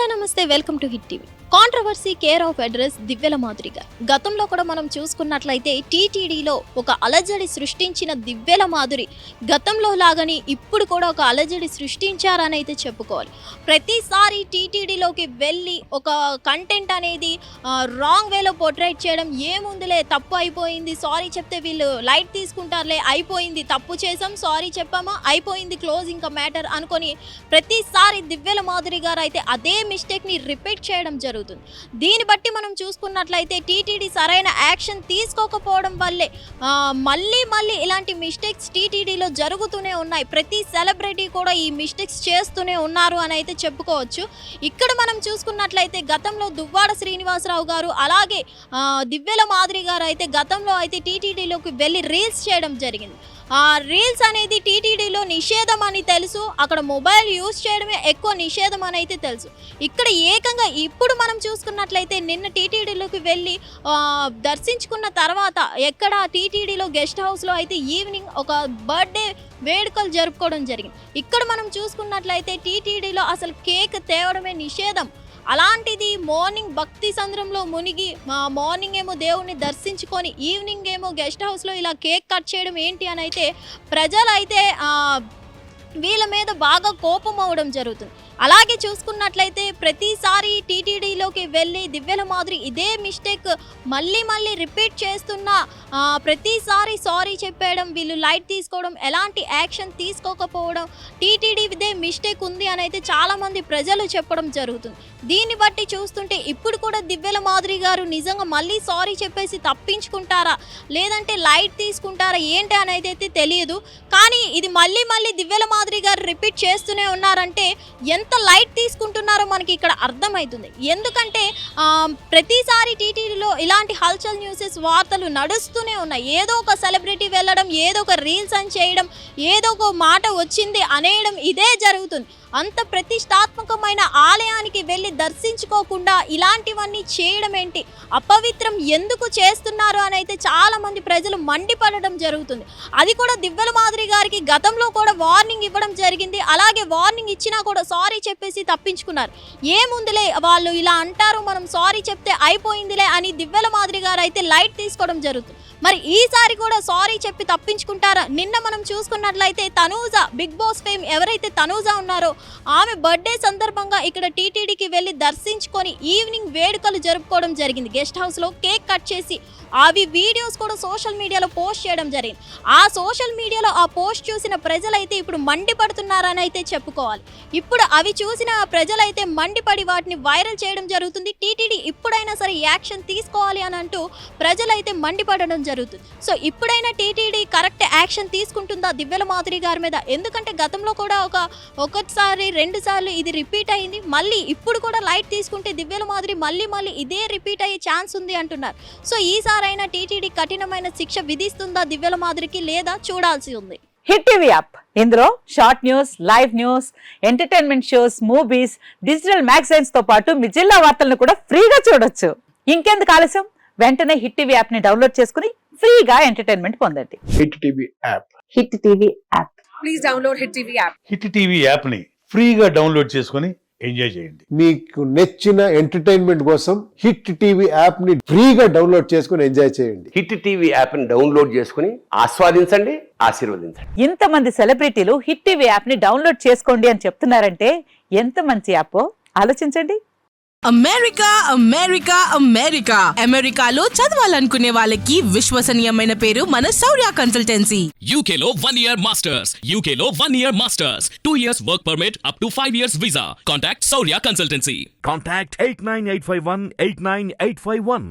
Hello నమస్తే, welcome to Hit TV. Controversy care of address దివ్యల మాదిరి గారు. గతంలో కూడా మనం చూసుకున్నట్లయితే టీటీడీలో ఒక అలజడి సృష్టించిన దివ్యల మాధురి గతంలో లాగానే ఇప్పుడు కూడా ఒక అలజడి సృష్టించారని అయితే చెప్పుకోవాలి. ప్రతిసారి టీటీడీలోకి వెళ్ళి ఒక కంటెంట్ అనేది రాంగ్ వేలో పోర్ట్రేట్ చేయడం, ఏముందిలే తప్పు అయిపోయింది, సారీ చెప్తే వీళ్ళు లైట్ తీసుకుంటారులే, అయిపోయింది తప్పు చేసాం సారీ చెప్పామా అయిపోయింది క్లోజ్ ఇంకా మ్యాటర్ అనుకొని ప్రతిసారి దివ్యల మాధురి గారు అయితే అదే మిస్టేక్ని రిపీట్ చేయడం జరుగుతుంది. దీన్ని బట్టి మనం చూసుకున్నట్లయితే టీటీడీ సరైన యాక్షన్ తీసుకోకపోవడం వల్లే మళ్ళీ ఇలాంటి మిస్టేక్స్ టీటీడీలో జరుగుతూనే ఉన్నాయి. ప్రతి సెలబ్రిటీ కూడా ఈ మిస్టేక్స్ చేస్తూనే ఉన్నారు అని అయితే చెప్పుకోవచ్చు. ఇక్కడ మనం చూసుకున్నట్లయితే గతంలో దువ్వాడ శ్రీనివాసరావు గారు అలాగే దివ్యల మాధురి గారు అయితే గతంలో అయితే టీటీడీలోకి వెళ్ళి రీల్స్ చేయడం జరిగింది. రీల్స్ అనేది టీటీడీలో నిషేధం అని తెలుసు, అక్కడ మొబైల్ యూజ్ చేయడమే ఎక్కువ నిషేధం అని అయితే తెలుసు. ఇక్కడ ఏకంగా ఇప్పుడు మనం చూసుకున్నట్లయితే నిన్న టీటీడీలోకి వెళ్ళి దర్శించుకున్న తర్వాత ఎక్కడ టీటీడీలో గెస్ట్ హౌస్లో అయితే ఈవినింగ్ ఒక బర్త్డే వేడుకలు జరుపుకోవడం జరిగింది. ఇక్కడ మనం చూసుకున్నట్లయితే టీటీడీలో అసలు కేక్ తేవడమే నిషేధం. అలాంటిది మార్నింగ్ భక్తి సంద్రంలో మునిగి మార్నింగ్ ఏమో దేవుణ్ణి దర్శించుకొని ఈవినింగ్ ఏమో గెస్ట్ హౌస్లో ఇలా కేక్ కట్ చేయడం ఏంటి అని అయితే ప్రజలైతే వీళ్ళ మీద బాగా కోపం అవడం జరుగుతుంది. అలాగే చూసుకున్నట్లయితే ప్రతిసారి టీటీడీలోకి వెళ్ళి దివ్యల మాధురి ఇదే మిస్టేక్ మళ్ళీ రిపీట్ చేస్తున్న ప్రతిసారి సారీ చెప్పేయడం, వీళ్ళు లైట్ తీసుకోవడం, ఎలాంటి యాక్షన్ తీసుకోకపోవడం, టీటీడీ ఇదే మిస్టేక్ ఉంది అని అయితే చాలామంది ప్రజలు చెప్పడం జరుగుతుంది. దీన్ని బట్టి చూస్తుంటే ఇప్పుడు కూడా దివ్యల మాధురి గారు నిజంగా మళ్ళీ సారీ చెప్పేసి తప్పించుకుంటారా లేదంటే లైట్ తీసుకుంటారా ఏంటి అని అయితే తెలియదు. కానీ ఇది మళ్ళీ దివ్యల మాధురి గారు రిపీట్ చేస్తూనే ఉన్నారంటే ఎంత లైట్ తీసుకుంటున్నారో మనకి ఇక్కడ అర్థమవుతుంది. ఎందుకంటే ప్రతిసారి టీటీడీలో ఇలాంటి హల్చల్ న్యూసెస్ వార్తలు నడుస్తూనే ఉన్నాయి. ఏదో ఒక సెలబ్రిటీ వెళ్ళడం, ఏదో ఒక రీల్స్ అని చేయడం, ఏదో ఒక మాట వచ్చింది అనేయడం, ఇదే జరుగుతుంది. అంత ప్రతిష్టాత్మకమైన ఆలయానికి వెళ్ళి దర్శించుకోకుండా ఇలాంటివన్నీ చేయడం ఏంటి, అపవిత్రం ఎందుకు చేస్తున్నారు అని అయితే చాలామంది ప్రజలు మండిపడడం జరుగుతుంది. అది కూడా దివ్యల మాధురి గారికి గతంలో కూడా వార్నింగ్ ఇవ్వడం జరిగింది. అలాగే వార్నింగ్ ఇచ్చినా కూడా సారీ చెప్పేసి తప్పించుకున్నారు. ఏముందిలే వాళ్ళు ఇలా అంటారు, మనం సారీ చెప్తే అయిపోయిందిలే అని దివ్యల మాధురి గారు అయితే లైట్ తీసుకోవడం జరుగుతుంది. మరి ఈసారి కూడా సారీ చెప్పి తప్పించుకుంటారా? నిన్న మనం చూసుకున్నట్లయితే తనూజ, బిగ్ బాస్ ఫేమ్ ఎవరైతే తనూజ ఉన్నారో ఆమె బర్త్డే సందర్భంగా ఇక్కడ టీటీడీకి వెళ్ళి దర్శించుకొని ఈవినింగ్ వేడుకలు జరుపుకోవడం జరిగింది. గెస్ట్ హౌస్లో కేక్ కట్ చేసి అవి వీడియోస్ కూడా సోషల్ మీడియాలో పోస్ట్ చేయడం జరిగింది. ఆ సోషల్ మీడియాలో ఆ పోస్ట్ చూసిన ప్రజలైతే ఇప్పుడు మండిపడుతున్నారని అయితే చెప్పుకోవాలి. ఇప్పుడు అవి చూసిన ప్రజలైతే మండిపడి వాటిని వైరల్ చేయడం జరుగుతుంది. టీటీడీ ఇప్పుడైనా సరే యాక్షన్ తీసుకోవాలి అని అంటూ ప్రజలైతే మండిపడడం జరుగుతుంది. సో ఇప్పుడైనా టీటీడీ కరెక్ట్ యాక్షన్ తీసుకుంటుందా దివ్యల మాధురి గారి మీద? ఎందుకంటే గతంలో కూడా ఒకసారి 2 సార్లు ఇది రిపీట్ అయింది. మళ్ళీ ఇప్పుడు కూడా లైట్ తీసుకుంటే దివ్యల మాధురి మళ్ళీ ఇదే రిపీట్ అయ్యే ఛాన్స్ ఉంది అంటున్నారు. సో ఈసారైనా టీటీడీ కఠినమైన శిక్ష విధిస్తుందా దివ్యల మాధురికి లేదా చూడాల్సి ఉంది. హిట్ టీవీ యాప్, ఇందులో short news, live news, entertainment shows, movies, digital magazines తో పాటు మీ జిల్లా వార్తలను కూడా ఫ్రీగా చూడొచ్చు. ఇంకెందుకు ఆలస్యం, వెంటనే హిట్ టీవీ యాప్ ని డౌన్లోడ్ చేసుకుని ఫ్రీగా ఎంటర్టైన్మెంట్ పొందండి. Hit TV app. Hit TV app. Please download hit TV app. Hit TV app ని ఫ్రీగా డౌన్లోడ్ చేసుకుని ఎంజాయ్ చేయండి. మీకు నచ్చిన ఎంటర్టైన్మెంట్ కోసం హిట్ టీవీ యాప్ ని ఫ్రీగా డౌన్లోడ్ చేసుకుని ఎంజాయ్ చేయండి. హిట్ టీవీ యాప్ ని డౌన్లోడ్ చేసుకుని ఆస్వాదించండి, ఆశీర్వదించండి. ఇంతమంది సెలబ్రిటీలు హిట్ టీవీ యాప్ ని డౌన్లోడ్ చేసుకోండి అని చెప్తున్నారంటే ఎంత మంచి యాప్ ఆలోచించండి. అమెరికా అమెరికా అమెరికా అమెరికాలో చదవాలనుకునే వాళ్ళకి విశ్వసనీయమైన పేరు మన శౌర్య కన్సల్టెన్సీ. UK లో 1 year masters. UK లో 1 year masters. 2 years work permit up to 5 years visa. Contact Saurya Consultancy. Contact 89851 89851.